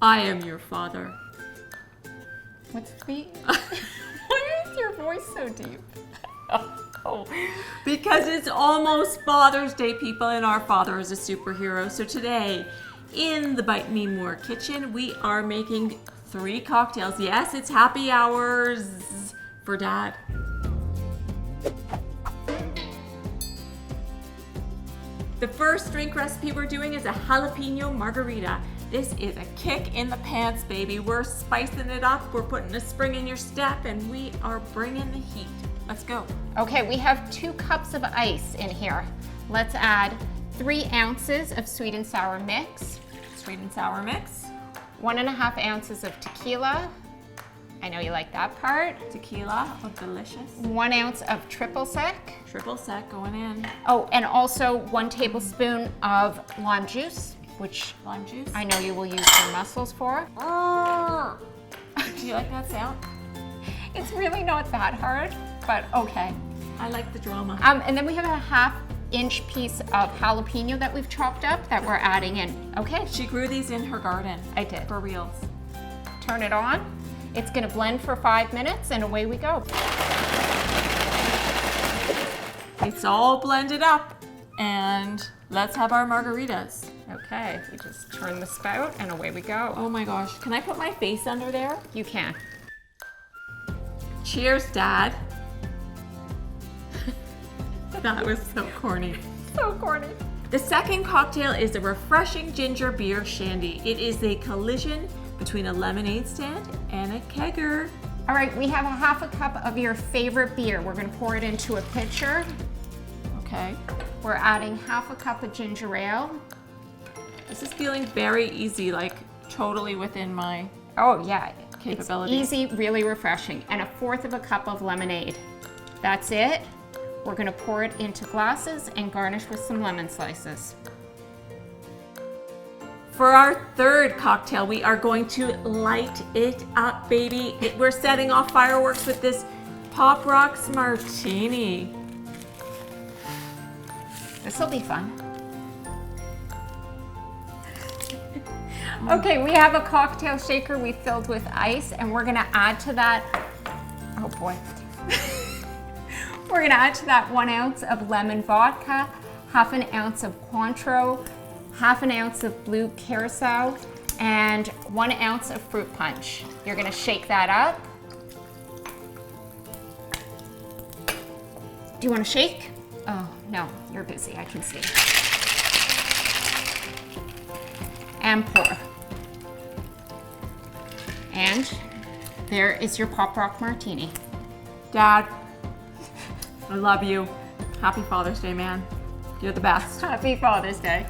I am your father. What's sweet? Why is your voice so deep? Oh. Because it's almost Father's Day, people, and our father is a superhero. So today, in the Bite Me More kitchen, we are making 3 cocktails. Yes, it's happy hours for Dad. The first drink recipe we're doing is a jalapeno margarita. This is a kick in the pants, baby. We're spicing it up, we're putting a spring in your step, and we are bringing the heat. Let's go. Okay, we have 2 cups of ice in here. Let's add 3 ounces of sweet and sour mix. Sweet and sour mix. 1.5 ounces of tequila. I know you like that part. Tequila, oh delicious. 1 ounce of triple sec. Triple sec going in. Oh, and also 1 tablespoon of lime juice, which Lime juice. I know you will use your muscles for. Do you like that sound? It's really not that hard, but okay. I like the drama. And then we have a 1/2 inch piece of jalapeno that we've chopped up that we're adding in. Okay. She grew these in her garden. I did. For reals. Turn it on. It's gonna blend for 5 minutes and away we go. It's all blended up and let's have our margaritas. Okay, we just turn the spout and away we go. Oh my gosh, can I put my face under there? You can. Cheers, Dad. That was so corny. So corny. The second cocktail is a refreshing ginger beer shandy. It is a collision between a lemonade stand and a kegger. All right, we have a 1/2 cup of your favorite beer. We're gonna pour it into a pitcher. Okay. We're adding 1/2 cup of ginger ale. This is feeling very easy, like totally within my Oh yeah, capabilities. It's easy, really refreshing. And a 1/4 cup of lemonade. That's it. We're gonna pour it into glasses and garnish with some lemon slices. For our third cocktail, we are going to light it up, baby. We're setting off fireworks with this Pop Rocks Martini. This'll be fun. Okay, we have a cocktail shaker we filled with ice, and we're gonna add to that, oh boy. We're gonna add to that 1 ounce of lemon vodka, 1/2 ounce of Cointreau, 1/2 ounce of blue curacao, and 1 ounce of fruit punch. You're gonna shake that up. Do you wanna shake? Oh, no, you're busy, I can see. And pour. And there is your Pop Rock Martini. Dad, I love you. Happy Father's Day, man. You're the best. Happy Father's Day.